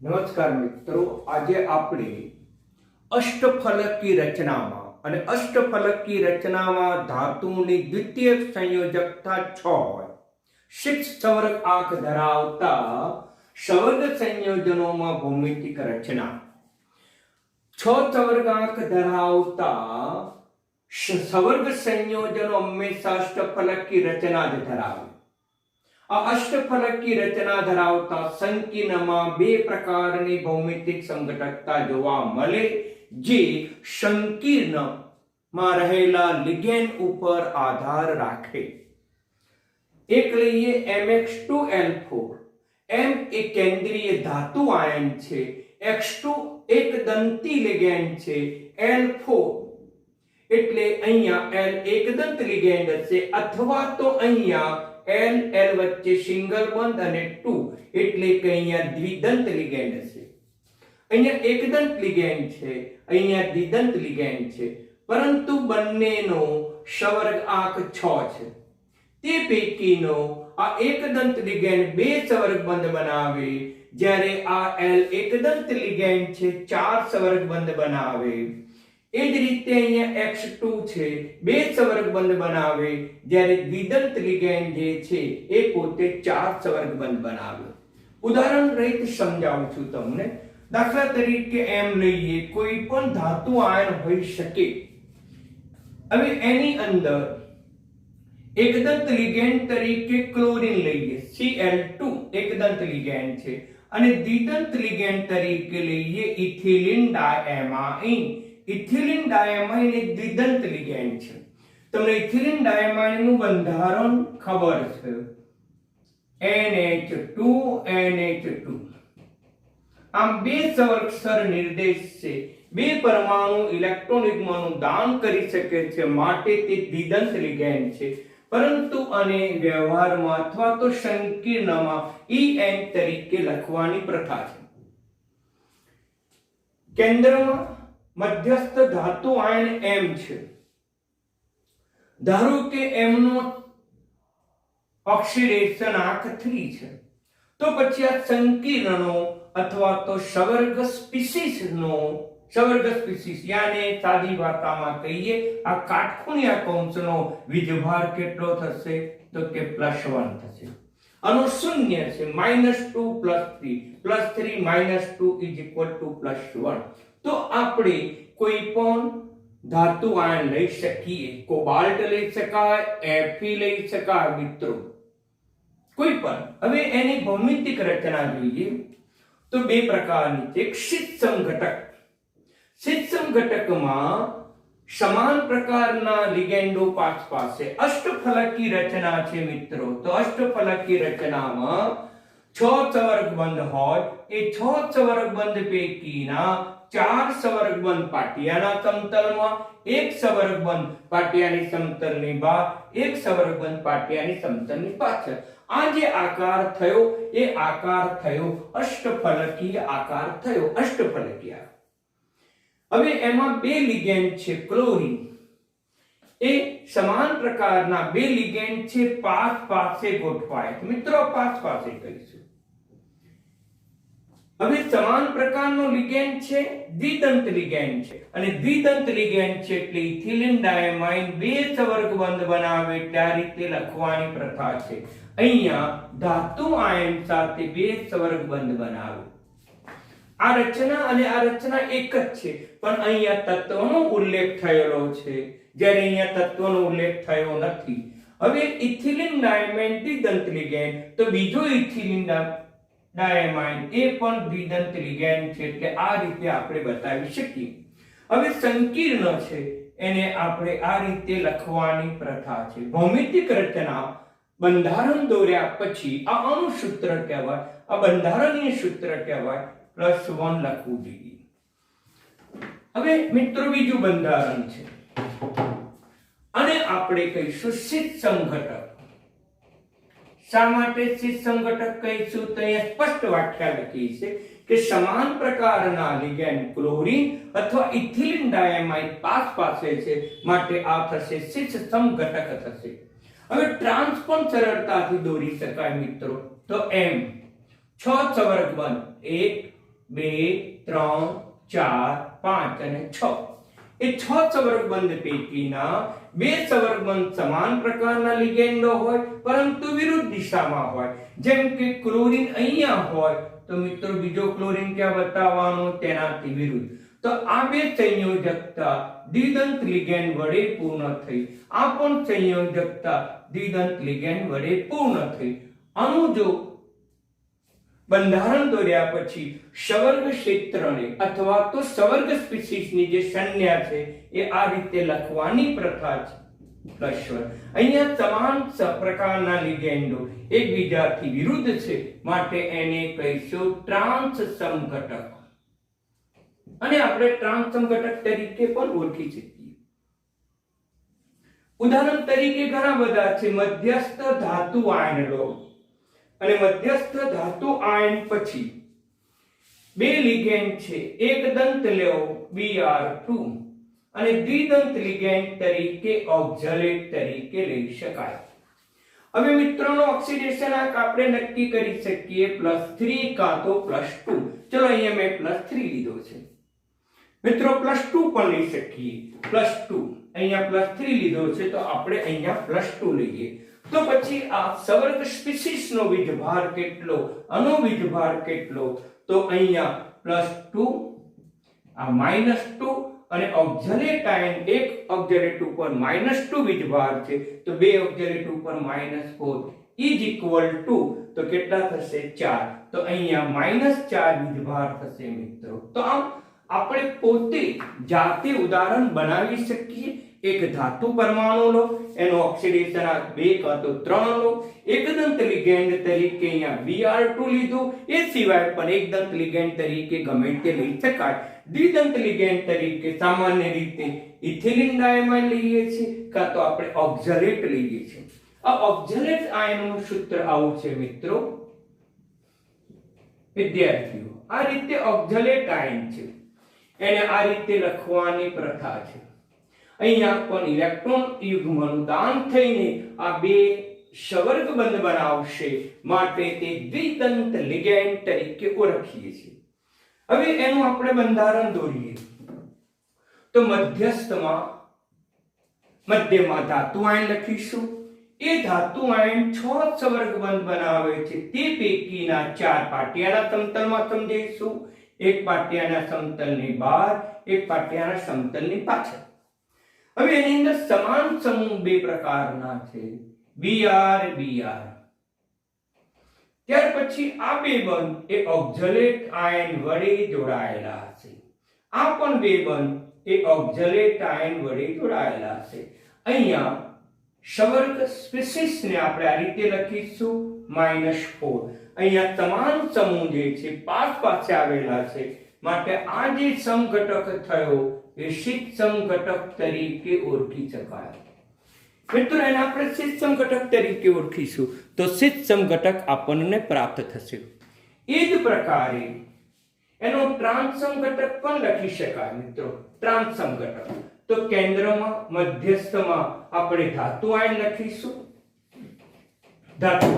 નમસ્કાર મિત્રો, આજે આપણે અષ્ટફલકી રચનામાં અને અષ્ટફલકી રચનામાં ધાતુની દ્વિતીય સંયોજકતા 6 હોય, 6 સવર્ગ આંક ધરાવતા સવર્ગ સંયોજનોમાં ભૌમિતિક રચના, 6 સવર્ગ આંક ધરાવતા સવર્ગ સંયોજનો હંમેશા અષ્ટફલકી રચના જ ધરાવે. આ અષ્ટફલકી રચના ધરાવતા સંકીર્ણમાં બે પ્રકારની ભૌમિતિક સંઘટકતા જોવા મળે, જે સંકીર્ણમાં રહેલા લિગેન્ડ ઉપર આધાર રાખે. એક લઈએ Mx2L4. M એ કેન્દ્રીય ધાતુ આયન છે, X2 એક દંતી લિગેન્ડ છે, L4 એટલે અહીંયા L એક દંત લિગેન્ડ હશે, અથવા તો અહીંયા L વચ્ચે સિંગલ બંધ અને 2 એટલે કે અહીંયા દ્વિદંત લિગેન્ડ હશે. અહીંયા એકદંત લિગેન્ડ છે, અહીંયા દ્વિદંત લિગેન્ડ છે, પરંતુ બંનેનો સવર્ગ આંક 6 છે. તે પૈકીનો આ એકદંત લિગેન્ડ બે સવર્ગ બંધ બનાવે, જ્યારે આ L એકદંત લિગેન્ડ છે 4 સવર્ગ બંધ બનાવે. એ જ રીતે અહીંયા X2 છે, બે સવર્ગ બંધ બનાવે, જ્યારે દ્વિદંત લિગેન્ડ જે છે એ પોતે 4 સવર્ગ બંધ બનાવે. ઉદાહરણ રહિત સમજાવું છું તમને. દાખલા તરીકે એમ લઈએ, કોઈ પણ ધાતુ આયન હોઈ શકે. હવે એની અંદર એકદંત લિગેન્ડ તરીકે ક્લોરીન લઈએ, Cl2 એકદંત લિગેન્ડ છે, અને દ્વિદંત લિગેન્ડ તરીકે લઈએ ઇથિલિન ડાયએમાઇન. ઇથિલિન ડાયએમાઇન એક દ્વિદંત લિગેન્ડ છે. તમને ઇથિલિન ડાયએમાઇન નું બંધારણ ખબર છે, NH2 NH2. આમ બે સવર્ગસર નિર્દેશ છે, બે પરમાણુ ઇલેક્ટ્રોન યુગ્મનું દાન કરી શકે છે, માટે તે દ્વિદંત લિગેન્ડ છે. પરંતુ અને વ્યવહારમાં અથવા તો સંકીર્ણમાં EN તરીકે લખવાની પ્રથા છે. કેન્દ્રમાં મધ્યસ્થ ધાતુ આયન M છે. ધારો કે M નો ઓક્સિડેશન આંક 3 છે, તો પછી આ સંકીર્ણનો અથવા તો સવર્ગ સ્પીસીસ યાને સાદી ભાષામાં કહીએ, આ કાટખૂણિયા કૌંસનો વીજભાર કેટલો થશે? તો કે +1 થશે. આનો શૂન્ય છે, -2 +3 -3 -2 +1. તો આપણે કોઈ પણ ધાતુ આયન લઈ શકીએ, કોબાલ્ટ લઈ શકાય, Fe લઈ શકાય મિત્રો, કોઈ પણ. હવે એની ભૌમિતિક રચના જોઈએ તો બે પ્રકારની છે. એક શીત સંઘટક. શીત સંઘટકમાં સમાન પ્રકારના લિગેન્ડો પાસે અષ્ટફલકી રચના છે મિત્રો. તો અષ્ટફલકી રચનામાં 6 સવર્ગ બંધ હોય, એ 6 સવર્ગ બંધ પૈકીના 4 સવર્ગ બંધ પાટિયાના સમતલમાં, 1 સવર્ગ બંધ પાટિયાની સમતલની બહાર, 1 સવર્ગ બંધ પાટિયાની સમતલની પાછળ. આ જે આકાર થયો એ આકાર થયો અષ્ટફલકીય આકાર થયો, અષ્ટફલકીય. હવે એમાં બે લિગેન્ડ છે, ક્લોરીન. એ સમાન પ્રકારના બે લિગેન્ડ છે, પાસે ગોઠવાય. મિત્રો પાસે કહીશું. હવે સમાન પ્રકારનો લિગેન્ડ છે, દ્વિદંત લિગેન્ડ છે, અને દ્વિદંત લિગેન્ડ છે એટલે ઇથિલિન ડાયમાઇન બે સવર્ગ બંધ બનાવે, ત્યાં રીતે લખવાની પ્રથા છે. અહીંયા ધાતુ આયન સાથે બે સવર્ગ બંધ બનાવે. આ રચના અને આ રચના એક જ છે, પણ અહીંયા તત્વનો ઉલ્લેખ થયેલો છે, જ્યારે અહીંયા તત્વનો ઉલ્લેખ થયો નથી. હવે ઇથિલિન ડાયમાઇન દ્વિદંત લિગેન્ડ, તો બીજો ઇથિલિન ડાયમાઇન એ પણ દ્વિદંત લિગેન્ડ છે, એટલે આ રીતે આપણે બતાવી શકીએ. હવે સંકીર્ણ છે, એને આપણે આ રીતે લખવાની પ્રથા છે. ભૌમિતિક રચના બંધારણ દોર્યા પછી આ અણુસૂત્ર કહેવાય, આ બંધારણીય સૂત્ર કહેવાય, +1 લખવું જોઈએ. હવે મિત્રો બીજું બંધારણ છે, અને આપણે કહીશું શીત સંઘટક. શા માટે શીત સંઘટક કહીશું? તો અહીંયા સ્પષ્ટ વ્યાખ્યા લખી છે કે સમાન પ્રકારના લિગેન્ડ ક્લોરીન અથવા ઇથિલિન ડાયમાઇન પાસે છે, માટે આ થશે શીત સંઘટક થશે. હવે ટ્રાન્સ પણ સરળતાથી દોરી શકાય મિત્રો. તો M 6 સવર્ગ બંધ 1 2 3 4 5 અને 6 એ 6 સંવર્ગબંધ પૈકીના 2 સંવર્ગબંધ સમાન પ્રકારના લિગેન્ડો હોય પરંતુ વિરુદ્ધ દિશામાં હોય. જેમ કે ક્લોરીન અહીંયા હોય તો મિત્રો બીજો ક્લોરીન ક્યાં બતાવવાનો તેનાથી વિરુદ્ધ. તો આ બે સંયોજકતા દ્વિદંત લિગેન્ડ વડે પૂર્ણ થઈ. આ પણ સંયોજકતા દ્વિદંત લિગેન્ડ વડે પૂર્ણ થઈ. આનું જો બંધારણ દોર્યા પછી સવર્ગ ક્ષેત્રને અથવા તો સવર્ગ સ્પીસીસની જે સંજ્ઞા છે એ આ રીતે લખવાની પ્રથા છે. +1 અહીંયા સમાન પ્રકારના લિગેન્ડો એકબીજાથી વિરુદ્ધ છે માટે એને કહીશું ટ્રાન્સ સમઘટક અને આપણે ટ્રાન્સ સમઘટક તરીકે પણ ઓળખી શકીએ. ઉદાહરણ તરીકે ઘણા બધા છે. મધ્યસ્થ ધાતુ આયન લો અને મધ્યસ્થ ધાતુ આયન પછી બે લિગેન્ડ છે. એક દંત લો Br2 અને દ્વિદંત લિગેન્ડ તરીકે ઓક્ઝલેટ તરીકે લઈ શકાય. હવે મિત્રોનો ઓક્સિડેશન આંક આપણે નક્કી કરી શકીએ +3 કાં તો +2. ચલો અહીંયા મેં +3 લીધો છે. મિત્રો +2 પણ લઈ શકીએ. +2 અહીંયા +3 લીધો છે તો આપણે અહીંયા +2 લઈએ. તો પછી આ સવર્ગ સ્પીસીસનો વીજભાર કેટલો, આનો વીજભાર કેટલો? તો અહીંયા +2 આ -2 અને ઓક્ઝલેટ આયન એક ઓક્ઝલેટ ઉપર -2 વીજભાર છે તો બે ઓક્ઝલેટ ઉપર -4 ઇઝ ઇક્વલ ટુ તો કેટલા થશે 4. તો અહીંયા -4 વીજભાર થશે મિત્રો. તો આમ આપણે પોતે જાતે ઉદાહરણ બનાવી શકીએ. એક ધાતુ પરમાણુ લો, એનો ઓક્સિડેશન આંક 2 કાં તો 3 લો. એકદંત લિગેન્ડ તરીકે અહીંયા Br2 લીધું. એ સિવાય પણ એકદંત લિગેન્ડ તરીકે ગમે તે લઈ શકાય. દ્વિદંત લિગેન્ડ તરીકે સામાન્ય રીતે ઇથિલિન ડાયમાઇન લઈએ છીએ કાં તો આપણે ઓક્ઝલેટ લઈએ છીએ. આ ઓક્ઝલેટ આયનનું સૂત્ર આવું છે મિત્રો. વિદ્યાર્થીઓ આ રીતે ઓક્ઝલેટ આયન છે એને આ રીતે લખવાની પ્રથા છે. અહીંયા પણ ઇલેક્ટ્રોન યુગ્મનું દાન થઈને આ બે સવર્ગબંધ બનાવશે માટે તે દ્વિદંત લિગેન્ડ તરીકે ઓળખીએ છીએ. હવે એનું આપણે બંધારણ દોરીએ તો મધ્યમાં ધાતુ આયન લખીશું. એ ધાતુ આયન 6 સંવર્ગબંધ બનાવે છે. તે પૈકીના 4 પાટિયાના સમતલમાં સમજીશું, એક પાટિયાના સમતલની બહાર, એક પાટિયાના સમતલની પાછળ. હવે એની અંદર સમાન સમૂહ બે પ્રકારના છે, Br Br. ત્યાર પછી આ બે બંધ એ ઓક્ઝલેટ આયન વડે જોડાયેલા હશે. આ પણ બે બંધ એ ઓક્ઝલેટ આયન વડે જોડાયેલા હશે. અહીંયા સવર્ગ સ્પીસીસને આપણે આ રીતે લખીશું -4. અહીંયા તમામ સમૂહ જે છે પાસે આવેલા છે માટે આ જે સમઘટક થયો એ શીત સમઘટક તરીકે ઓળખી શકાય. મિત્રો એને આપણે શીત સમઘટક તરીકે ઓળખીશું તો શીત સમઘટક આપણને પ્રાપ્ત થશે. એ જ પ્રકારે એનો ટ્રાન્સ સમઘટક પણ લખી શકાય મિત્રો. ટ્રાન્સ સમઘટક તો કેન્દ્રમાં મધ્યસ્થમાં આપણે ધાતુ આયન લખીશું. ધાતુ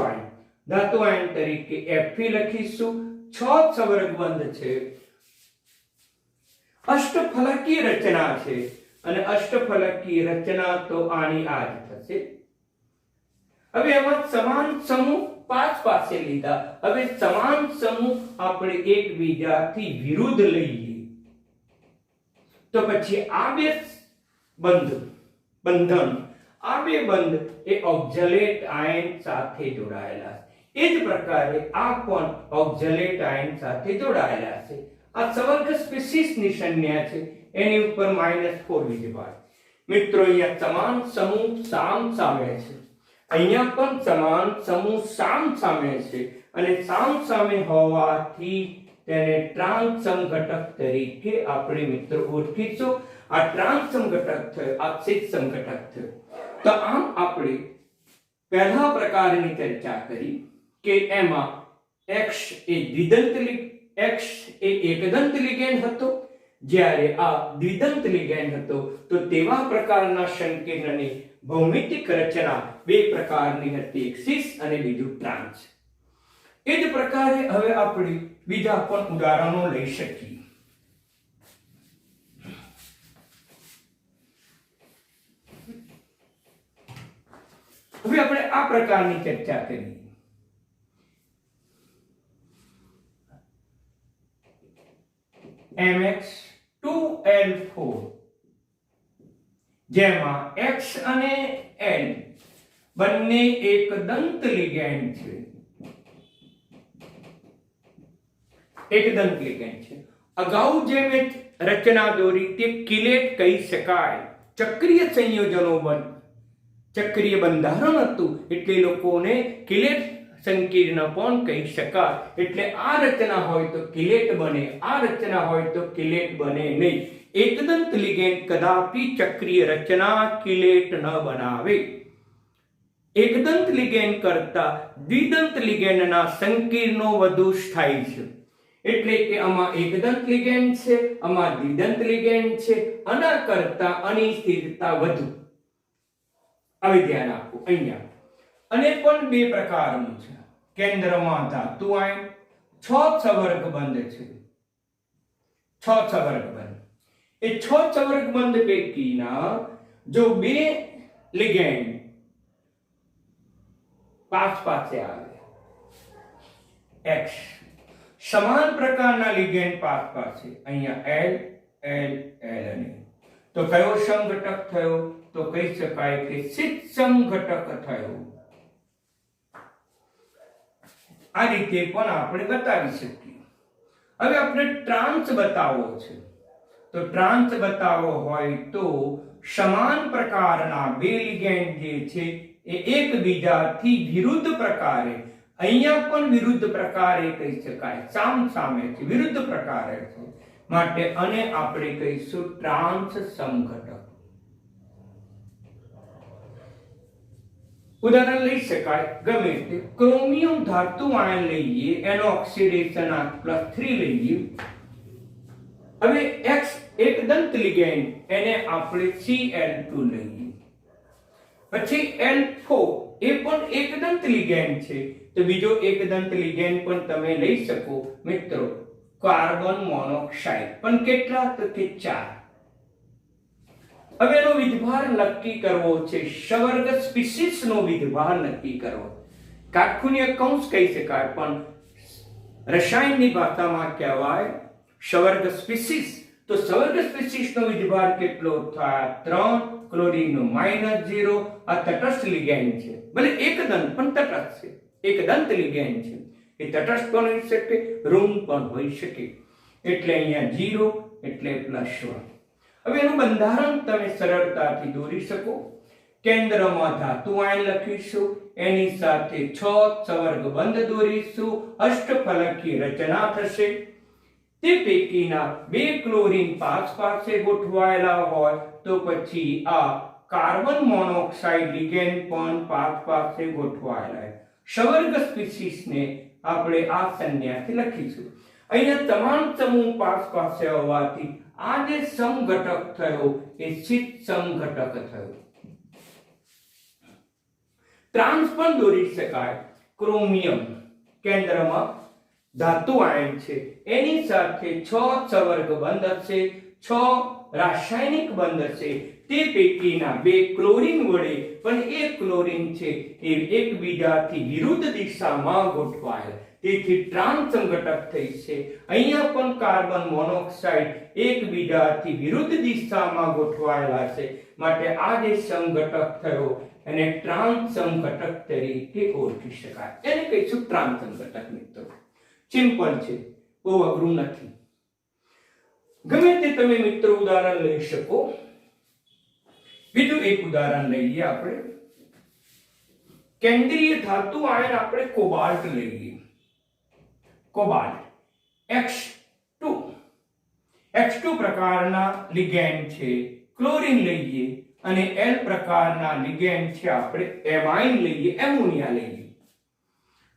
આયન તરીકે Fe લખીશું. 6 સંવર્ગબંધ છે. અષ્ટફલકીય રચના છે અને અષ્ટફલકીય રચના તો આની આ જ થશે. હવે એમાં સમાન સમૂહ પાસે લીધા. હવે સમાન સમૂહ આપણે એકબીજાથી વિરુદ્ધ લઈએ તો પછી આ બે બંધન આ બે બંધ એ ઓક્ઝલેટ આયન સાથે જોડાયેલા છે. એ જ પ્રકારે આ પણ ઓક્ઝલેટ આયન સાથે જોડાયેલા છે. આ સવર્ગ સ્પીસીસની સંજ્ઞા છે એની ઉપર -4 વીજભાર. મિત્રો અહીંયા સમાન સમૂહ સામે છે. અહીંયા પણ સમાન સમૂહ સામે છે અને સામે હોવાથી તેને ટ્રાન્સ સમઘટક તરીકે આપણે મિત્રો ઓળખીશું. આ ટ્રાન્સ સમઘટક થયો, આ શીત સમઘટક થયો. તો આમ આપણે પહેલા પ્રકારની ચર્ચા કરી કે એમાં X એ એકદંત લિગેન્ડ હતો, જ્યારે આ દ્વિદંત લિગેન્ડ હતો. તો તેવા પ્રકારના સંકેતની ભૌમિતિક રચના બે પ્રકારની હતી, એક શીસ અને બીજું ટ્રાન્સ. એ જ પ્રકારે હવે આપણે બીજા પણ ઉદાહરણો લઈ શકીએ. હવે આપણે આ પ્રકારની ચર્ચા કરીએ. MX2L4 જેમાં X અને L બંને એક દંત લિગેન્ડ છે. અગાઉ જે મેં રચના દોરી તે કિલેટ કહી શકાય. ચક્રીય સંયોજનો ચક્રીય બંધારણ હતું એટલે લોકોને કિલેટ સંકીર્ણ પણ કહી શકાય. એટલે આ રચના હોય તો કિલેટ બને, આ રચના હોય તો કિલેટ બને નહીં. એકદંત લિગેન્ડ કદાપી ચક્રીય રચના કિલેટ ન બનાવે. એકદંત લિગેન્ડ કરતા દ્વિદંત લિગેન્ડના સંકીર્ણો વધુ સ્થાયી છે. એટલે કે આમાં એકદંત લિગેન્ડ છે, આમાં દ્વિદંત લિગેન્ડ છે. આના કરતા અનિશ્ચિતતા વધુ. હવે ધ્યાન આપો અહીંયા. અને પણ બે પ્રકારનું છે. કેન્દ્રમાં ધાતુ આયન 6 સંવર્ગબંધ છે. 6 સંવર્ગબંધ. એ 6 સંવર્ગબંધ પૈકીના જો બે લિગેન્ડ પાસે આવે X સમાન પ્રકારના લિગેન્ડ પાસે અહીંયા L L L અને તો કયો સમઘટક થયો? તો કહી શકાય કે સિદ્ધ સમઘટક થયો. આ રીતે પણ આપણે બતાવી શકીએ. હવે આપણે ટ્રાન્સ બતાવવો છે. તો ટ્રાન્સ બતાવવો હોય તો સમાન પ્રકારના બે લિગેન્ડ જે છે એ એકબીજાથી વિરુદ્ધ પ્રકારે, અહીંયા પણ વિરુદ્ધ પ્રકારે કહી શકાય, સામે છે, વિરુદ્ધ પ્રકારે છે, માટે અને આપણે કહીશું ટ્રાન્સ સમઘટક. ઉદાહરણ લઈ શકાય ગમે તે. ક્રોમિયમ ધાતુ આયન લઈએ, એનો ઓક્સિડેશન +3 લઈએ. હવે X એકદંત લિગેન્ડ એને આપણે Cl2 લઈએ. પછી L4 એ પણ એકદંત લિગેન્ડ છે. તો બીજો એકદંત લિગેન્ડ પણ તમે લઈ શકો મિત્રો, કાર્બન મોનોક્સાઇડ. પણ કેટલા? તો કે 4. હવે એનો વિધભાર નક્કી કરવો છે. સવર્ગ સ્પીસીસ નો વિધભાર નક્કી કરવો. કાટખૂણ્ય કૌંસ કહી શકાય પણ રસાયણની ભાષામાં કહેવાય સવર્ગ સ્પીસીસ. તો સવર્ગ સ્પીસીસ નો વિધભાર કેટલો થાય? 3. ક્લોરીન નો -0. આ તટસ્થ લિગેન્ડ છે, ભલે એકદંત પણ તટસ્થ છે. એકદંત લિગેન્ડ છે, એ તટસ્થ પણ હોઈ શકે, ઋણ પણ હોઈ શકે. એટલે અહીંયા 0 એટલે +1. હવે એનું બંધારણ તમે સરળતાથી દોરી શકો. કેન્દ્રમાં ધાતુ આયન લખીશું, એની સાથે 6 સંવર્ગબંધ દોરીશું, અષ્ટફલકીય રચના થશે. તે પૈકીના 2 ક્લોરીન પાસે ગોઠવાયેલા હોય તો પછી આ કાર્બન મોનોક્સાઇડ લિગેન્ડ પણ પાસે ગોઠવાયેલા. સવર્ગ સ્પીસીસને આપણે આ સંજ્ઞાથી લખીશું. અહીંયા તમામ સમૂહ પાસે હોવાથી આ જે સમઘટક થયો એ સિદ્ધ સમઘટક થયો. ટ્રાન્સ પણ દોરી શકાય. ક્રોમિયમ કેન્દ્રમાં ધાતુ આયન છે, એની સાથે 6 સંવર્ગબંધ હશે, 6 રાસાયણિક બંધ હશે. તે પૈકીના 2 ક્લોરીન વડે પણ એક ક્લોરીન છે એ એકબીજાથી વિરુદ્ધ દિશામાં ગોઠવાયેલ. તેથી ટ્રાન્સ સમઘટક થઈ છે. અહીંયા પણ કાર્બન મોનોક્સાઇડ એકબીજાથી વિરુદ્ધ દિશામાં ગોઠવાયેલા છે, માટે આ જે સમઘટક થયો એને ટ્રાન્સ સમઘટક તરીકે ઓળખી શકાય. એને કહીશું ટ્રાન્સ સમઘટક મિત્રો. સિમ્પલ છે, બહુ અઘરું નથી. ગમે તે તમે મિત્રો ઉદાહરણ લઈ શકો. બીજું એક ઉદાહરણ લઈએ આપણે. કેન્દ્રીય ધાતુ આયન આપણે કોબાલ્ટ લઈએ. કોબાલ્ટ X2 પ્રકારના લિગેન્ડ છે. ક્લોરીન લઈએ અને L પ્રકારના લિગેન્ડ છે આપણે એમાઇન લઈએ, એમોનિયા લઈએ.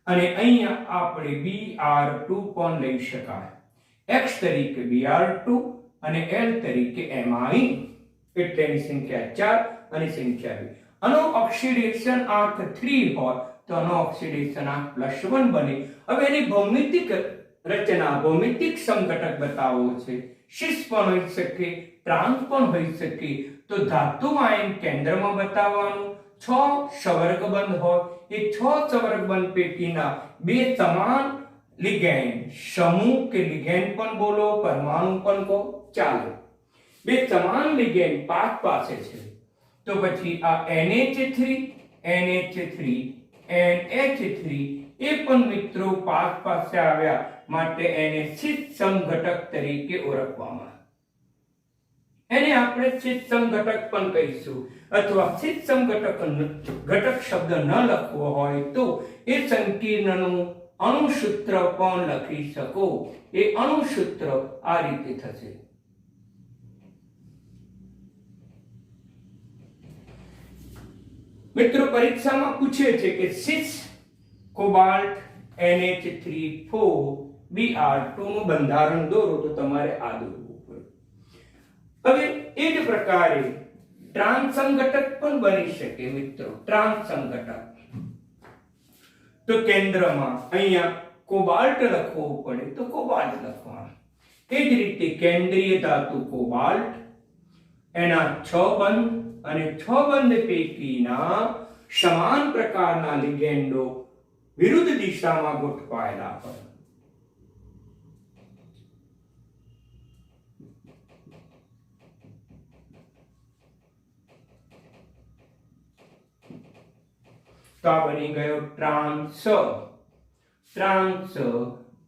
અને અહીંયા આપણે Br2 પણ લઈ શકાય. X તરીકે Br2 અને L તરીકે એમાઇન. એટલે એની સંખ્યા 4 અને સંખ્યા 2. આનો ઓક્સિડેશન આંક 3 હોય તો તો આનો ઓક્સિડેશનાંક +1 બને. હવે એની ભૌમિતિક રચના, ભૌમિતિક સમઘટક બતાવવો છે. શીર્ષ પણ હોઈ શકે, ટ્રાન્સ પણ હોઈ શકે. તો ધાતુ આયન કેન્દ્રમાં બતાવવાનું. 6 સવર્ગબંધ હોય, એ 6 સવર્ગબંધ પૈકીના 2 સમાન લિગેન્ડ, સમૂહ કે લિગેન્ડ પણ બોલો, પરમાણુ પણ કહો, ચાલે. 2 સમાન લિગેન્ડ પાસે છે. તો પછી આ NH3 NH3 NH3 એ પણ મિત્રો પાસે આવ્યા માટે એને શીર્ષ સમઘટક તરીકે ઓળખવામાં. એને આપણે શીર્ષ સમઘટક પણ કહીશું. અથવા શીર્ષ સમઘટક ઘટક શબ્દ ન લખવો હોય તો એ સંકીર્ણનું અણુસૂત્ર પણ લખી શકો. એ અણુસૂત્ર આ રીતે થશે. મિત્રો પરીક્ષામાં પૂછે છે કે 6 કોબાલ્ટ NH3 4Br2 નું બંધારણ દોરો, તો તમારે આ દોરવું પડે. હવે એ જ પ્રકારે ટ્રાન્સ સંઘટક પણ બની શકે મિત્રો. ટ્રાન્સ સંઘટક તો કેન્દ્રમાં અહીંયા કોબાલ્ટ લખવો પડે તો કોબાલ્ટ લખવાનું. એ જ રીતે કેન્દ્રીય ધાતુ કોબાલ્ટ, એના 6 બંધ અને 6 બંધ પૈકીના સમાન પ્રકારના લિગેન્ડો વિરુદ્ધ દિશામાં ગોઠવાયેલા હોય. તો આ બની ગયો ટ્રાન્સ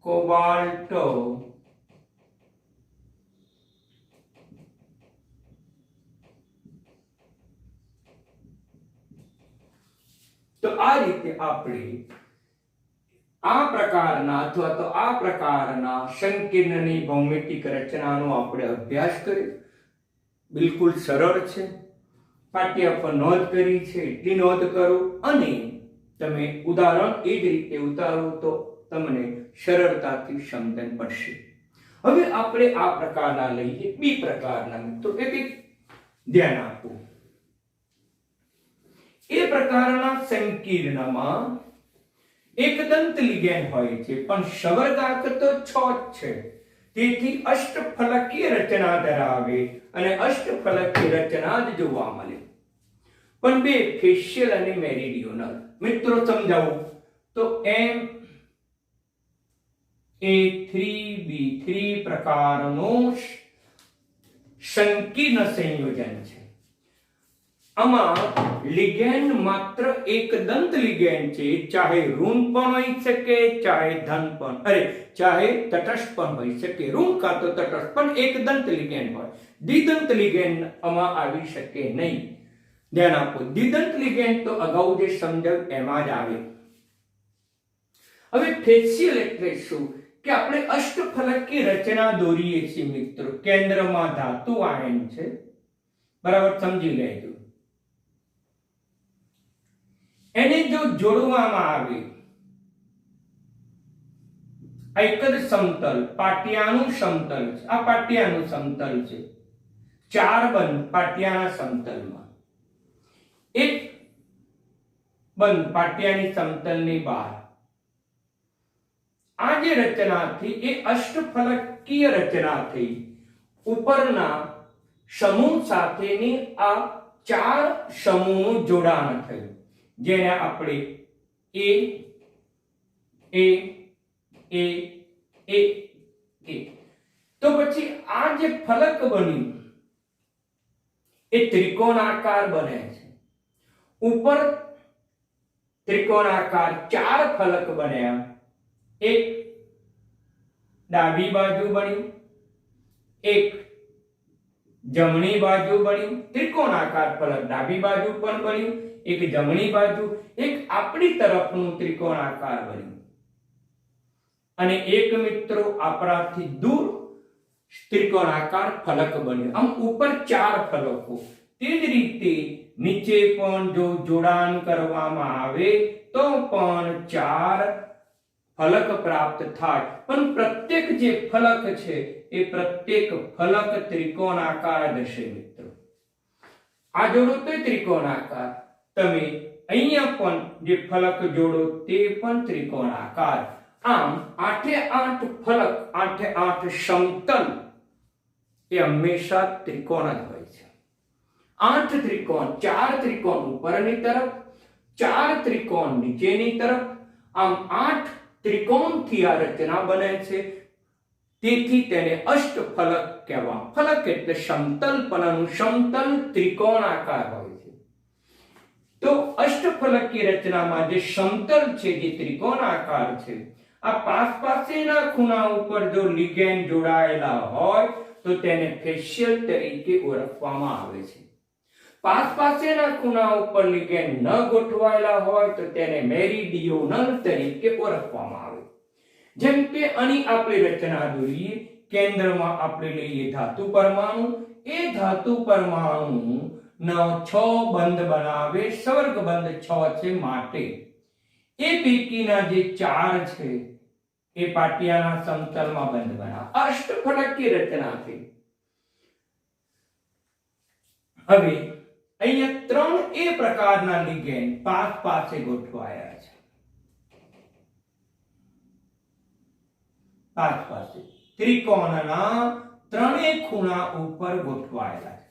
કોબાલ્ટ તો આ રીતે આપણે આ પ્રકારના અથવા તો આ પ્રકારના સંકીર્ણની ભૌમિતિક રચનાનો આપણે અભ્યાસ કર્યો. બિલકુલ સરળ છે. પાઠ્ય પર નોંધ કરી છે એટલી નોંધ કરો અને તમે ઉદાહરણ એ જ રીતે ઉતારો તો તમને સરળતાથી સમજણ પડશે. હવે આપણે આ પ્રકારના લઈએ બી પ્રકારના. મિત્રો એક ધ્યાન આપો. એ પ્રકારના સંકીર્ણમાં એકદંત લિગેન્ડ હોય છે, પણ સવર્ગાંક તો 6 જ છે. તેથી અષ્ટફલકીય રચના ધરાવે અને અષ્ટફલકીય રચના જ જોવા મળે. પણ 2 ફેશિયલ અને મેરીડિયોનલ. મિત્રો સમજાવું તો MA3B3 પ્રકારનું સંકીર્ણ સંયોજન છે. આમાં લિગેન્ડ માત્ર એકદંત લિગેન્ડ છે. ચાહે ઋણ પણ હોઈ શકે, ચાહે ધન પણ, ચાહે તટસ્થ પણ હોઈ શકે. ઋણ કાં તો તટસ્થ, પણ એકદંત લિગેન્ડ હોય. દ્વિદંત લિગેન્ડ આમાં આવી શકે નહીં. ધ્યાન આપો. દ્વિદંત લિગેન્ડ તો અગાઉ જે સમજાવ્યું એમાં જ આવે. હવે ફેશિયલ એટલે શું કે આપણે અષ્ટફલકીય રચના દોરીએ છીએ મિત્રો. કેન્દ્રમાં ધાતુ આયન છે, બરાબર સમજી લેજો. એને જો જોડવામાં આવે, આ એક જ સમતલ પાટિયાનું સમતલ છે. આ પાટિયાનું સમતલ છે. 4 બંધ પાટિયાના સમતલમાં, એક બંધ પાટિયાની સમતલની બહાર. આ જે રચના થઈ એ અષ્ટફલકીય રચના થઈ. ઉપરના સમૂહ સાથેની આ 4 સમૂહનું જોડાણ થયું, જેને આપણે A A A A A. તો પછી આ જે ફલક બન્યું એ ત્રિકોણાકાર બને છે. ઉપર ત્રિકોણાકાર 4 ફલક બન્યા. એક ડાબી બાજુ બન્યું, એક જમણી બાજુ બન્યું. ત્રિકોણાકાર ફલક ડાબી બાજુ પણ બન્યું, એક જમણી બાજુ, એક આપણી તરફનું ત્રિકોણાકાર બન્યું, અને એક મિત્રો આપણાથી દૂર ત્રિકોણાકાર ફલક બન્યો. આમ ઉપર 4 ફલકો. તે જ રીતે નીચે પણ જો જોડાણ કરવામાં આવે તો પણ 4 ફલક પ્રાપ્ત થાય. પણ પ્રત્યેક જે ફલક છે એ પ્રત્યેક ફલક ત્રિકોણાકાર હશે મિત્રો. આ જોડો તો ત્રિકોણાકાર. તમે અહીંયા પણ જે ફલક જોડો તે પણ ત્રિકોણાકાર. આમ 8 ફલક 8 સમતલ એ હંમેશા ત્રિકોણ જ હોય છે. 8 ત્રિકોણ, 4 ત્રિકોણ ઉપરની તરફ, 4 ત્રિકોણ નીચેની તરફ. આમ 8 ત્રિકોણથી આ રચના બને છે. તેથી તેને અષ્ટફલક કહેવા. ફલક એટલે સમતલપણાનું, સમતલ ત્રિકોણાકાર હોય છે. તો અષ્ટફલકી રચનામાં જે સમતલ છે, જે ત્રિકોણાકાર છે, આ પાસેના ખૂણા ઉપર જો લિગેન્ડ જોડાયેલા હોય તો તેને ફેશિયલ તરીકે ઓળખવામાં આવે છે. પાસેના ખૂણા ઉપર લિગેન્ડ ન ગોઠવાયેલા હોય તો તેને મેરીડિયોનલ તરીકે ઓળખવામાં આવે. જેમ કે અહીં આપણે રચના દોરીએ, કેન્દ્રમાં આપણે લઈએ ધાતુ પરમાણુ. એ ધાતુ પરમાણુ 6 બંધ બનાવે, સવર્ગ બંધ 6 છે. માટે એ પૈકીના જે 4 છે એ પાટિયાના સમતલમાં બંધ બનાવે. અષ્ટફલકી રચના થઈ. હવે અહીંયા 3 એ પ્રકારના લિગેન્ડ પાસે ગોઠવાયા છે. પાસે ત્રિકોણના 3 ખૂણા ઉપર ગોઠવાયેલા છે.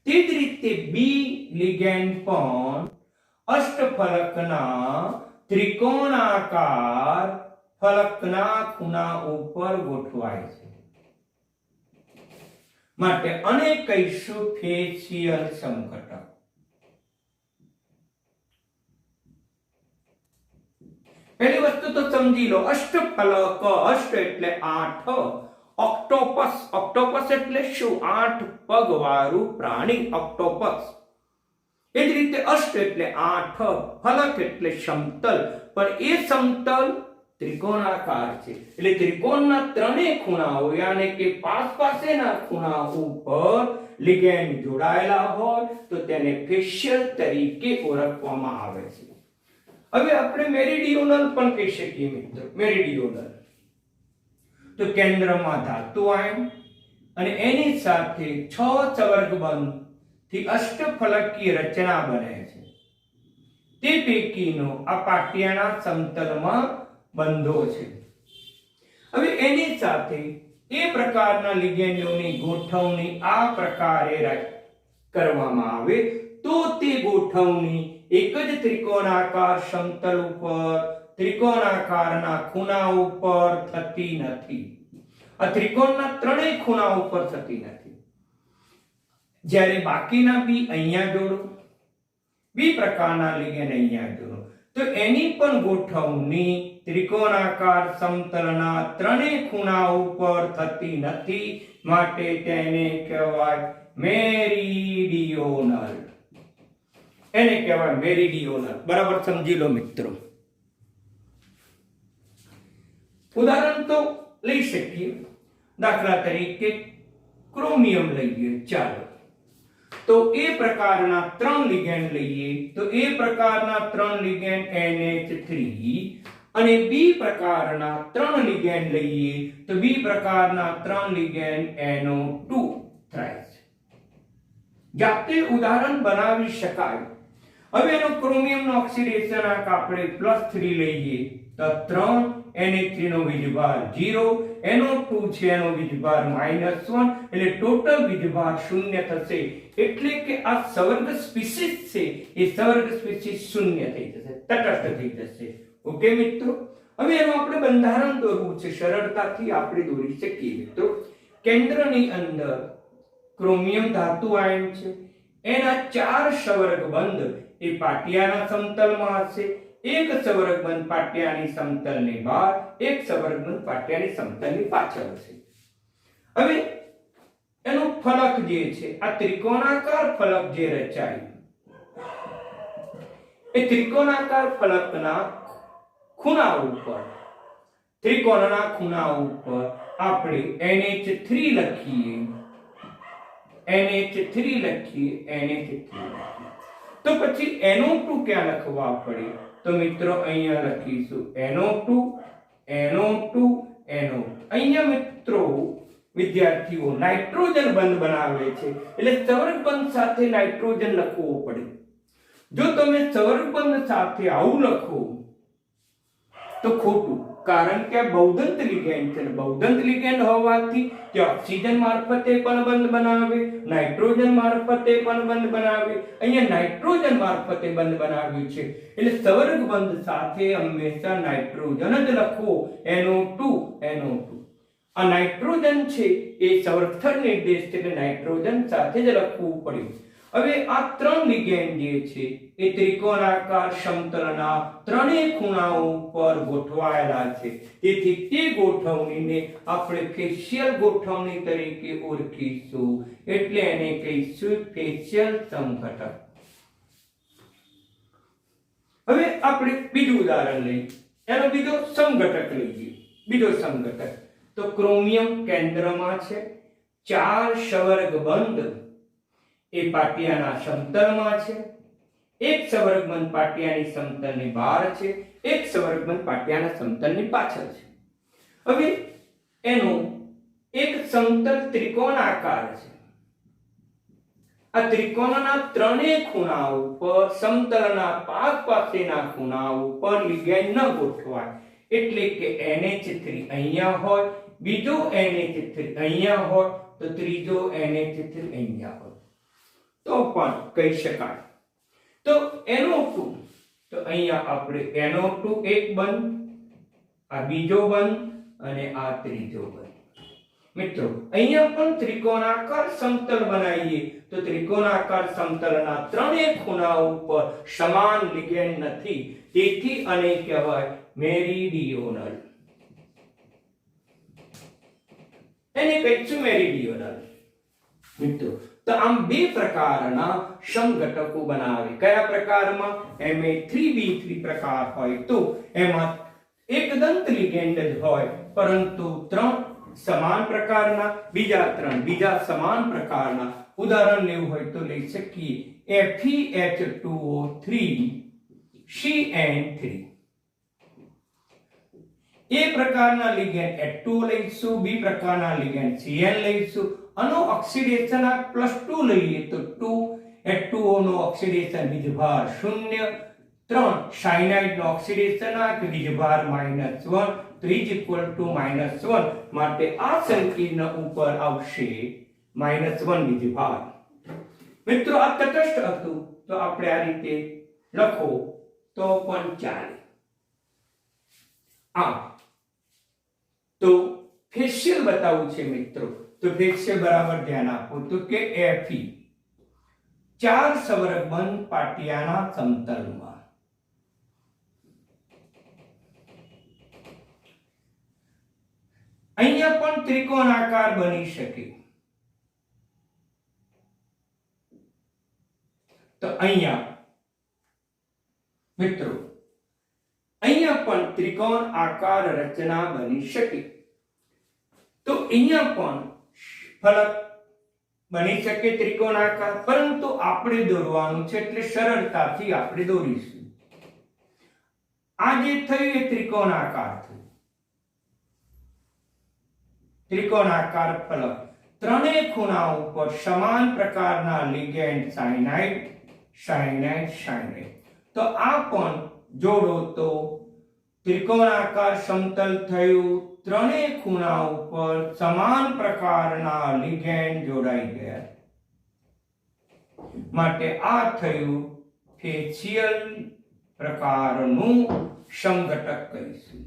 તે જ રીતે બી લિગેન્ડ પણ અષ્ટફલકના ત્રિકોણાકાર ફલકના ખૂણા ઉપર ગોઠવાય છે. માટે આને કહીશું ફેશિયલ સમઘટક. પહેલી વસ્તુ તો સમજી લો, અષ્ટફલક, અષ્ટ એટલે 8, ઓક્ટોપસ, ઓક્ટોપસ એટલે શું? 8 પગ વાળું પ્રાણી, ઓક્ટોપસ. એ જ રીતે અષ્ટ એટલે 8, ફલક એટલે સમતલ, પણ એ સમતલ ત્રિકોણાકાર છે. એટલે ત્રિકોણના 3 ખૂણાઓ, યાને કે પાસેના ખૂણા ઉપર લિગેન્ડ જોડાયેલા હોય તો તેને ફેશિયલ તરીકે ઓળખવામાં આવે છે. હવે આપણે મેરીડિયોનલ પણ કહી શકીએ મિત્રો. મેરીડિયોનલ તો કેન્દ્રમાં ધાતુ આયન અને એની સાથે 6 સવર્ગબંધ થી અષ્ટફલકીય રચના બને છે. તે પૈકીનો આ પાટિયાના સમતલમાં બંધો છે. હવે એની સાથે એ પ્રકારના લિગેન્ડોની ગોઠવણી આ પ્રકારે કરવામાં આવે તો તે ગોઠવણી એક જ ત્રિકોણાકાર સમતલ ઉપર ત્રિકોણાકારના ખૂણા ઉપર થતી નથી. આ ત્રિકોણના 3 ખૂણા ઉપર થતી નથી. જ્યારે બાકીના બી અહીંયા જોડો, બી પ્રકારના લિગેન્ડ અહીંયા જોડો, તો એની પણ ગોઠવણી ત્રિકોણાકાર સમતલના 3 ખૂણા ઉપર થતી નથી. માટે તેને કહેવાય મેરીડિયોનલ. એને કહેવાય મેરીડિયોનલ. બરાબર સમજી લો મિત્રો. ઉદાહરણ તો લઈ શકીએ. દાખલા તરીકે ક્રોમિયમ લઈએ. ચાલો, તો એ પ્રકારના 3 લિગેન્ડ લઈએ. તો એ પ્રકારના 3 લિગેન્ડ NH3 અને બી પ્રકારના 3 લિગેન્ડ લઈએ તો બી પ્રકારના 3 લિગેન્ડ NO2 થાય છે. જાતે ઉદાહરણ બનાવી શકાય. હવે એનો ક્રોમિયમનો ઓક્સિડેશન આંક આપણે +3 લઈએ તો 3, NH3 નો વીજભાર 0, NO2 છે એનો વીજભાર -1, એટલે ટોટલ વીજભાર 0 થશે. એટલે કે આ સવર્ગ સ્પીસીસ છે એ સવર્ગ સ્પીસીસ 0 થઈ જશે, તટસ્થ થઈ જશે. ઓકે મિત્રો. હવે એનું આપણે બંધારણ દોરવું છે. સરળતાથી આપણે દોરી શકીએ મિત્રો. કેન્દ્રની અંદર ક્રોમિયમ ધાતુ આયન છે. એના 4 સવર્ગબંધ એ પાટિયાના સમતલમાં હશે. એક સવર્ગબંધ પાટિયાની સમતલની બહાર, એક સવર્ગબંધ પાટિયાની સમતલની પાછળ હશે. હવે એનો ફલક જે છે, આ ત્રિકોણાકાર ફલક જે રચાય, એ ત્રિકોણાકાર ફલકના ખૂણા ઉપર, ત્રિકોણના ખૂણા ઉપર આપણે NH3 લખીએ, NH3 લખીએ. તો પછી NO2 ક્યાં લખવા પડે? તો મિત્રો અહીંયા લખીશું NO2. અહીંયા મિત્રો વિદ્યાર્થીઓ નાઇટ્રોજન બંધ બનાવે છે, એટલે સવર્ગ બંધ સાથે નાઇટ્રોજન લખવો પડે. જો તમે સવર્ગબંધ સાથે આવું લખો તો ખોટું, કારણ કે આ બૌદ્ધંત લિગેન્ડ છે. બૌદ્ધંત લિગેન્ડ હોવાથી તે ઓક્સિજન મારફતે પણ બંધ બનાવે, નાઇટ્રોજન મારફતે પણ બંધ બનાવે. અહીંયા નાઇટ્રોજન મારફતે બંધ બનાવ્યું છે એટલે સવર્ગબંધ સાથે હંમેશા નાઇટ્રોજન જ લખવો, NO2. આ નાઇટ્રોજન છે એ સંવર્ધન નિર્દેશ છે એટલે નાઇટ્રોજન સાથે જ લખવું પડ્યું. હવે આ ત્રણ લિગેન્ડ જે છે એ ત્રિકોણાકાર સમતલના ત્રણેય ખૂણાઓ પર ગોઠવાયેલા છે. તેથી તે ગોઠવણીને આપણે ફેશિયલ ગોઠવણી તરીકે ઓળખીશું, એટલે એને કહીશું ફેશિયલ સમઘટક. હવે આપણે બીજું ઉદાહરણ લઈએ, એનો બીજો સમઘટક લઈએ. બીજો સમઘટક તો ક્રોમિયમ કેન્દ્રમાં છે, 4 સવર્ગબંધ એ પાટિયાના સમતલમાં છે, એક સવર્ગબંધ પાટિયાની સમતલની બહાર છે, એક સવર્ગબંધ પાટિયાના સમતલની પાછળ છે. હવે એનો એક સમતલ ત્રિકોણાકાર છે. આ ત્રિકોણના ત્રણેય ખૂણાઓ પર સમતલના પાસેના ખૂણાઓ પર લિગેન્ડ ન ગોઠવાય, એટલે કે NH3 અહીંયા હોય, બીજો NH3 અહીંયા હોય તો ત્રીજો NH3 અહીંયા હોય તો પણ કહી શકાય. તો NO2 તો અહીંયા આપણે NO2 એક બંધ, આ બીજો બંધ અને આ ત્રીજો બંધ. મિત્રો અહીંયા પણ ત્રિકોણાકાર સમતલ બનાવીએ તો ત્રિકોણાકાર સમતલના ત્રણેય ખૂણાઓ પર સમાન લિગેન્ડ નથી, તેથી આને કહેવાય મેરીડિયોનલ. એને કહીશું મેરીડિયોનલ. મિત્રો તો આમ બે પ્રકારના સમઘટકો બનાવે. કયા પ્રકારમાં? Ma3b3 પ્રકાર હોય તો એમાં એક દંત લિગેન્ડ જ હોય, પરંતુ ત્રણ સમાન પ્રકારના, બીજા સમાન પ્રકારના. ઉદાહરણ લેવું હોય તો લઈ શકીએ FeH2O3 CN3. એ પ્રકારના લિગેન્ડ H2O લઈશું, બી પ્રકારના લિગેન્ડ Cn લઈશું. આનો ઓક્સિડેશન આ +2 લઈએ તો 2 H2O નો ઓક્સિડેશન વીજભાર 0, 3 સાયનાઇડ નો ઓક્સિડેશન આ વીજભાર -1 તો ઇઝ ઇક્વલ ટુ -1. માટે આ સંકીર્ણ ઉપર આવશે -1 વીજભાર. મિત્રો આ તટસ્થ હતું તો આપણે આ રીતે લખો તો પણ ચાલે. તો ફેશિયલ બતાવવું છે મિત્રો, તો ફેશિયલ બરાબર ધ્યાન આપો. તો કે Fe 4 સવર્ગબંધ પાટિયાના સમતલમાં. અહીંયા પણ ત્રિકોણાકાર બની શકે. તો અહીંયા મિત્રો અહીંયા પણ ત્રિકોણ આકાર રચના બની શકે. તો અહીંયા પણ ફલક બની શકે ત્રિકોણાકાર, પરંતુ આપણે દોરવાનું છે એટલે સરળતાથી આપણે દોરીશું. આ જે થયું એ ત્રિકોણાકાર થયું. ત્રિકોણાકાર ફલક ત્રણેય ખૂણાઓ પર સમાન પ્રકારના લિગેન્ડ સાયનાઇડ. તો આ પણ જોડો તો ત્રિકોણાકાર સમતલ થયું, ત્રણેય ખૂણાઓ પર સમાન પ્રકારના લિગેન્ડ જોડાઈ ગયા, માટે આ થયું ફેશિયલ પ્રકારનું સમઘટક કહીશું.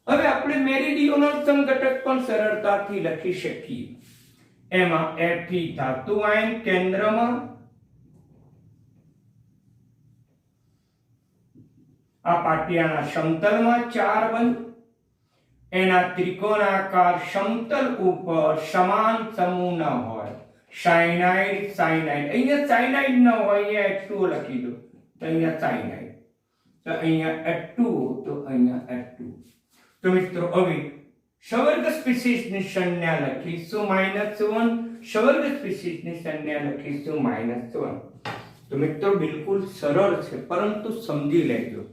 હવે આપણે મેરીડિયોનલ સમઘટક પણ સરળતાથી લખી શકીએ. એમાં Fe ધાતુ આયન કેન્દ્રમાં, આ પાટિયાના સમતલમાં 4 બંધ, એના ત્રિકોણાકાર સમતલ ઉપર સમાન સમૂહ ન હોય, સાયનાઇડ. અહીંયા સાયનાઇડ ન હોય, અહીંયા H2O લખી દો તો અહીંયા સાયનાઇડ, તો અહીંયા H2O તો અહીંયા H2O. તો મિત્રો હવે સવર્ગ સ્પીસીસની સંજ્ઞા લખીશું -1, સવર્ગ સ્પીસીસની સંજ્ઞા લખીશું -1. તો મિત્રો બિલકુલ સરળ છે, પરંતુ સમજી લેજો.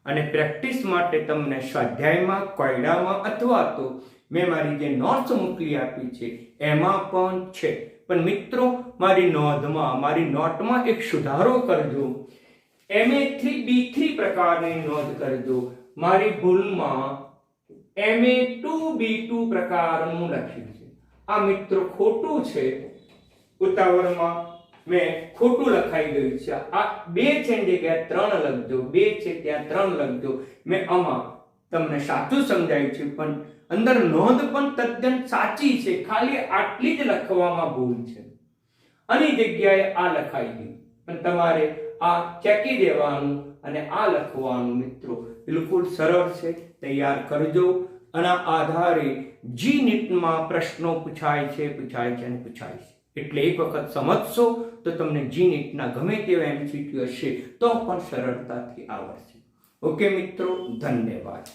અને પ્રેક્ટિસ માટે તમને સ્વાધ્યાયમાં, કોયડામાં અથવા તો મેં મારી જે નોટ્સ મોકલી આપી છે એમાં પણ છે. પણ મિત્રો મારી નોટમાં એક સુધારો કરજો. MA3B3 પ્રકારની નોંધ કરજો. મારી ભૂલમાં MA2B2 પ્રકારનું લખ્યું છે. આ મિત્રો ખોટું છે, ઉતાવળમાં મેં ખોટું લખાઈ ગયું છે. આ 2 છે જગ્યાએ 3 લખજો, 2 છે ત્યાં 3 લખજો. મેં આમાં તમને સાચું સમજાયું છે, પણ અંદર નોંધ પણ તદ્દન સાચી છે, ખાલી આટલી જ લખવામાં ભૂલ છે. આની જગ્યાએ આ લખાઈ ગયું, પણ તમારે આ ચેકી દેવાનું અને આ લખવાનું મિત્રો બિલકુલ સરળ છે. તૈયાર કરજો. આના આધારે જી નીટમાં પ્રશ્નો પૂછાય છે. એટલે એક વખત સમજશો તો તમને જી નીટના ગમે તેવા MCQ હશે તો પણ સરળતાથી આવડશે. ઓકે મિત્રો, ધન્યવાદ.